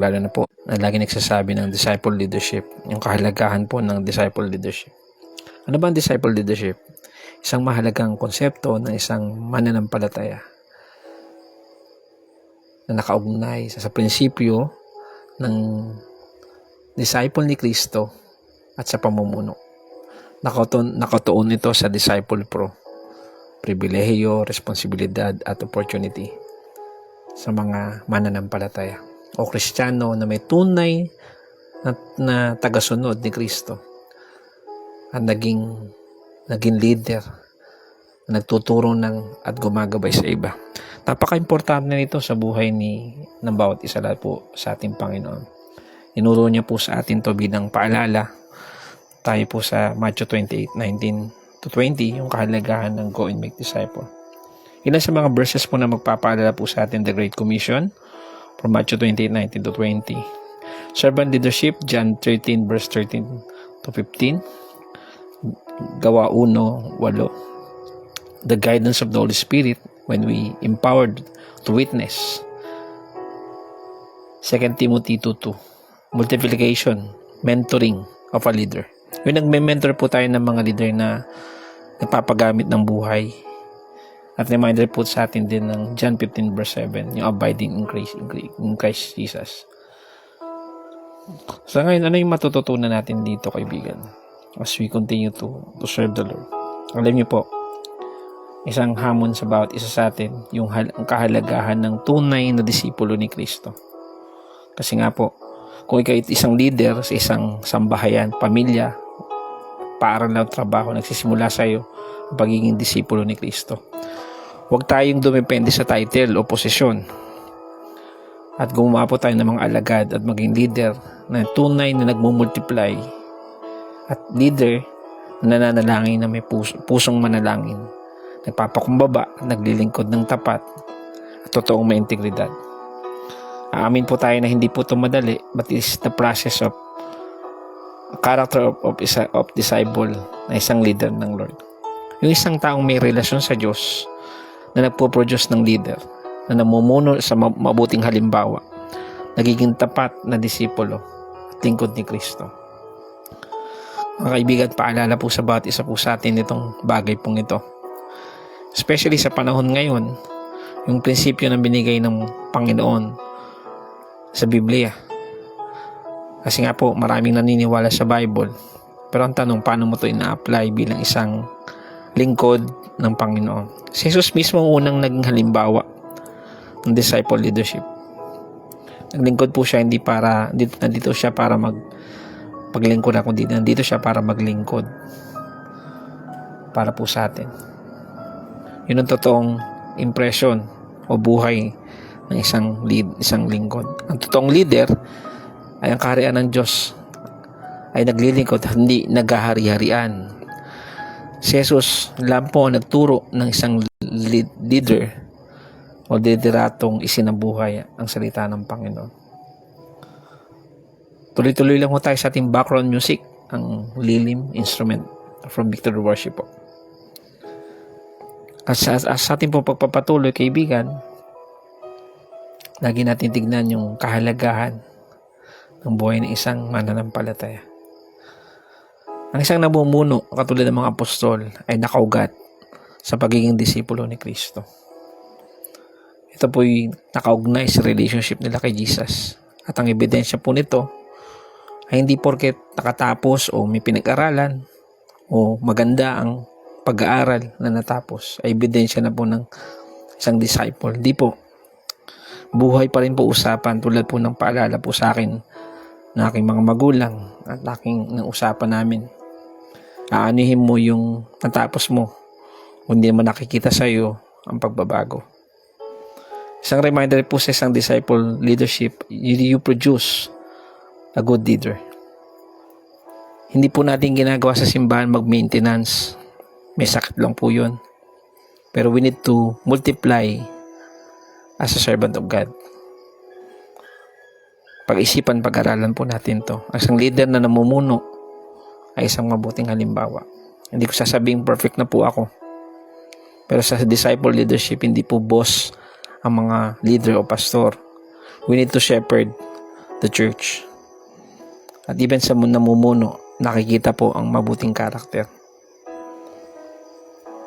lalo na po na lagi nagsasabi ng disciple leadership, yung kahalagahan po ng disciple leadership. Ano ba ang disciple leadership? Isang mahalagang konsepto ng isang mananampalataya na nakaugnay sa prinsipyo ng disciple ni Kristo at sa pamumuno. Nakatuon ito sa disciple pro, pribilehiyo, responsibilidad at opportunity sa mga mananampalataya o Kristiyano na may tunay na tagasunod ni Kristo at naging leader na nagtuturo at gumagabay sa iba. Napaka-importante nito sa buhay ng bawat isa, lahat po sa ating Panginoon. Inuro niya po sa atin to bilang paalala. Tayo po sa Matthew 28:19-20, yung kahalagahan ng go and make disciple. Ilan sa mga verses po na magpapaalala po sa atin the Great Commission from Matthew 28:19-20. Servant leadership, John 13 verse 13-15. Gawa 1:8. The guidance of the Holy Spirit when we empowered to witness. 2 Timothy 2:2. Multiplication, mentoring of a leader. Yung nagme-mentor po tayo ng mga leader na nagpapagamit ng buhay. At reminder po sa atin din ng John 15 verse 7, yung abiding in Christ Jesus. So ngayon, ano yung matututunan natin dito, kaibigan? As we continue to serve the Lord. Alam niyo po, isang hamon sa bawat isa sa atin, yung kahalagahan ng tunay na disipulo ni Kristo. Kasi nga po, kung ikaw isang leader sa isang sambahayan, pamilya, paaralan, trabaho, nagsisimula sa iyo ang pagiging disipulo ni Kristo. Huwag tayong dumepende sa title o posisyon. At gumawa po tayo ng mga alagad at maging leader na tunay na nagmumultiply at leader na nananalangin na may pusong manalangin, nagpapakumbaba, naglilingkod ng tapat at totoong may integridad. Aamin po tayo na hindi po ito madali, but it is the process of character of disciple na isang leader ng Lord. Yung isang taong may relasyon sa Diyos na nagpo-produce ng leader na namumuno sa mabuting halimbawa, nagiging tapat na disipulo at lingkod ni Kristo. Mga kaibigan, paalala po sa bawat isa po sa atin itong bagay pong ito. Especially sa panahon ngayon, yung prinsipyo na binigay ng Panginoon sa Biblia. Kasi nga po, maraming naniniwala sa Bible. Pero ang tanong, paano mo ito ina-apply bilang isang lingkod ng Panginoon? Si Jesus mismo ang unang naging halimbawa ng disciple leadership. Naglingkod po siya, nandito siya para maglingkod, kundi nandito siya para maglingkod para po sa atin. Yun ang totoong impression o buhay ng isang lingkod. Ang totoong leader ay ang kaharian ng Diyos ay naglilingkod, hindi naghahari-harian. Si Jesus lang po nagturo ng isang leader o lideratong isinabuhay ang salita ng Panginoon. Tuloy-tuloy lang po tayo sa ating background music, ang lilim instrument from Victory Worship po. Sa ating po pagpapatuloy, kaibigan, lagi natin tignan yung kahalagahan ng buhay ng isang mananampalataya. Ang isang namumuno, katulad ng mga apostol, ay nakaugat sa pagiging disipulo ni Kristo. Ito po'y nakaugnay sa relationship nila kay Jesus. At ang ebidensya po nito ay hindi porket nakatapos o may pinag-aralan o maganda ang pag-aaral na natapos, ay ebidensya na po ng isang disciple. Di po. Buhay pa rin po usapan, tulad po ng paalala po sa akin ng aking mga magulang at ng usapan namin. Aanihin mo yung natapos mo kung hindi naman nakikita sa iyo ang pagbabago. Isang reminder po sa isang disciple leadership, you produce a good leader. Hindi po natin ginagawa sa simbahan mag-maintenance. May sakit lang po yun. Pero we need to multiply as a servant of God. Pag-isipan, pag-aralan po natin to. Ang isang leader na namumuno ay isang mabuting halimbawa. Hindi ko sasabing perfect na po ako. Pero sa disciple leadership, hindi po boss ang mga leader o pastor. We need to shepherd the church. At even sa namumuno, nakikita po ang mabuting karakter.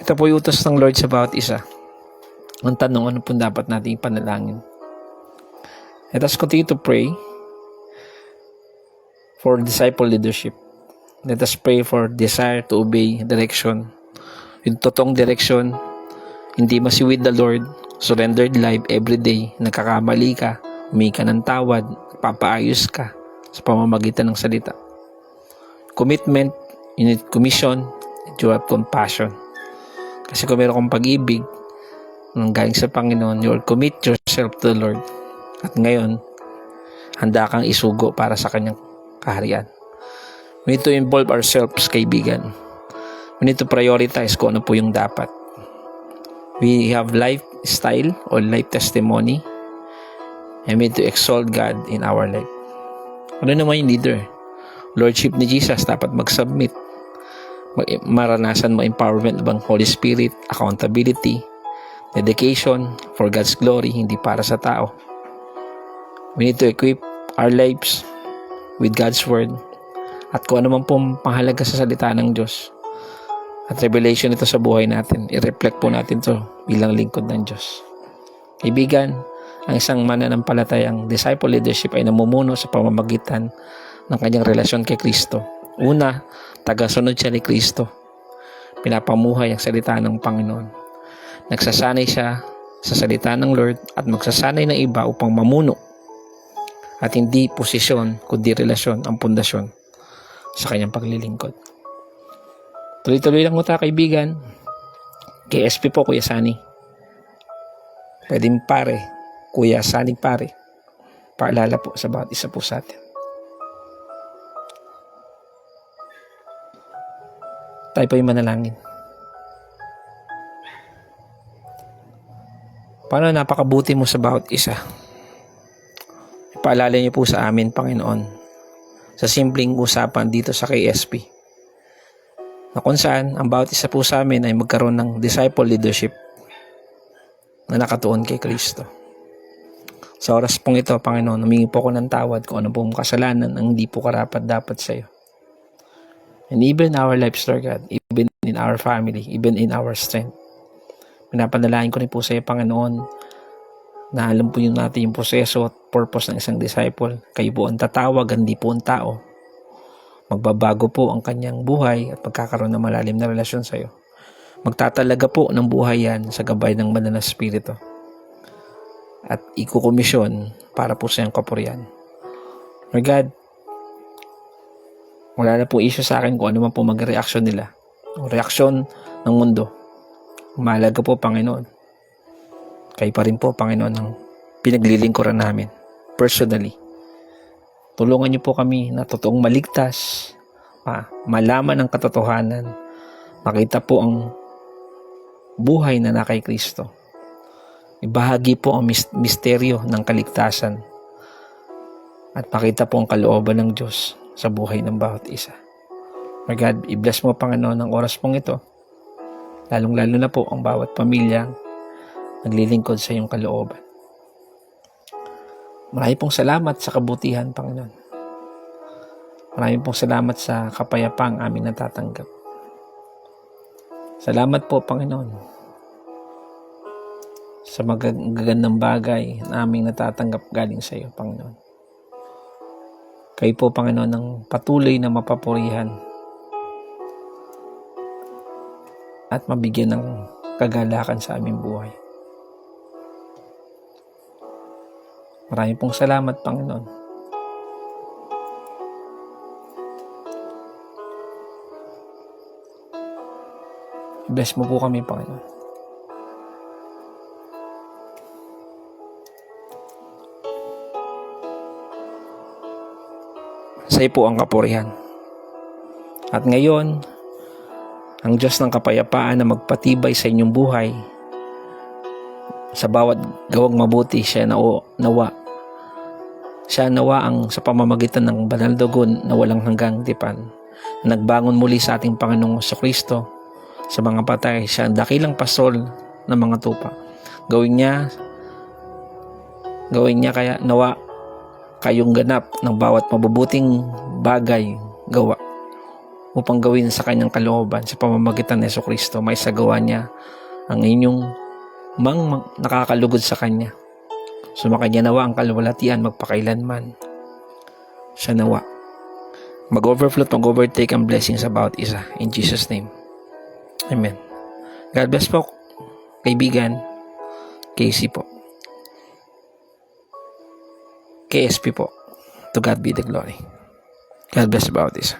Ito po yung utos ng Lord sa bawat isa. Ang tanong, ano po dapat nating panalangin? Let us continue to pray for disciple leadership. Let us pray for desire to obey direction. Yung totoong direction, intimacy with the Lord, surrendered life every day, nagkakamali ka, humingi ka ng tawad, papaayos ka sa pamamagitan ng salita. Commitment, you need commission, and you have compassion. Kasi kung meron kang pag-ibig nang galing sa Panginoon, you will commit yourself to the Lord. At ngayon, handa kang isugo para sa kanyang kaharian. We need to involve ourselves, kaibigan. We need to prioritize kung ano po yung dapat. We have lifestyle or life testimony, and we need to exalt God in our life. Ano naman yung leader? Lordship ni Jesus, dapat mag-submit. Maranasan mo empowerment ng Holy Spirit, accountability, dedication for God's glory, hindi para sa tao. We need to equip our lives with God's Word at kung ano man pong pangalaga sa salita ng Diyos at revelation ito sa buhay natin, i-reflect po natin ito bilang lingkod ng Diyos. Kaibigan, ang isang mananampalatayang disciple leadership ay namumuno sa pamamagitan ng kanyang relasyon kay Kristo. Una, tagasunod siya ni Kristo. Pinapamuhay ang salita ng Panginoon. Nagsasanay siya sa salita ng Lord at magsasanay ng iba upang mamuno. At hindi posisyon, kundi relasyon ang pundasyon sa kanyang paglilingkod. Tuloy-tuloy lang mo tayo, kaibigan. KSP po, Kuya Sani. Pwedeng pare, Kuya Sani pare. Paalala po sa bawat isa po sa atin. Tayo po yung manalangin. Paano napakabuti mo sa bawat isa? Ipaalala niyo po sa amin, Panginoon, sa simpleng usapan dito sa KSP, na kung saan ang bawat isa po sa amin ay magkaroon ng disciple leadership na nakatuon kay Kristo. Sa oras pong ito, Panginoon, humingi po ko ng tawad kung ano pong kasalanan ang hindi po karapat-dapat sa iyo. And even our lives, Lord God, even in our family, even in our strength. Pinapanalangin ko rin po sa iyo, Panginoon, na alam po yung natin yung proseso at purpose ng isang disciple. Kayo po ang tatawag, hindi po ang tao. Magbabago po ang kanyang buhay at magkakaroon ng malalim na relasyon sa iyo. Magtatalaga po ng buhay yan sa gabay ng banal na Espiritu. At ikukomisyon para po sa iyong kapurihan. Lord God, wala na po issue sa akin kung ano man po mag-reaksyon nila. O reaksyon ng mundo. Mahalaga po, Panginoon. Kayo pa rin po, Panginoon, ang pinaglilingkuran namin. Personally. Tulungan niyo po kami na totoong maligtas. Malaman ang katotohanan. Makita po ang buhay na kay Kristo. Ibahagi po ang misteryo ng kaligtasan. At makita po ang kalooban ng Diyos sa buhay ng bawat isa. My God, i-bless mo, Panginoon, ang oras pong ito. Lalong-lalo na po ang bawat pamilyang naglilingkod sa iyong kalooban. Maraming pong salamat sa kabutihan, Panginoon. Maraming pong salamat sa kapayapaang aming natatanggap. Salamat po, Panginoon, sa magagandang bagay na aming natatanggap galing sa iyo, Panginoon. Kayo po, Panginoon, ang patuloy na mapapurihan at mabigyan ng kagalakan sa aming buhay. Maraming pong salamat, Panginoon. Bless mo po kami, Panginoon. Sa iyo po ang kapurihan. At ngayon, ang Diyos ng kapayapaan na magpatibay sa inyong buhay, sa bawat gawang mabuti, siya nawa ang sa pamamagitan ng banal dugon na walang hanggang tipan, na nagbangon muli sa ating Panginoong Kristo sa mga patay. Siya ang dakilang pasol ng mga tupa. Gawin niya kaya nawa kayong ganap ng bawat mabubuting bagay gawa upang gawin sa kanyang kalooban sa pamamagitan ng Jesucristo. May sagawa niya ang inyong nakakalugod sa kanya. Sumakanya nawa ang kaluwalhatian magpakailanman. Sa nawa mag-overflow, mag-overtake ang blessings about isa. In Jesus' name. Amen. God bless po, kaibigan. KC po. KSP po. To God be the glory. God bless about this.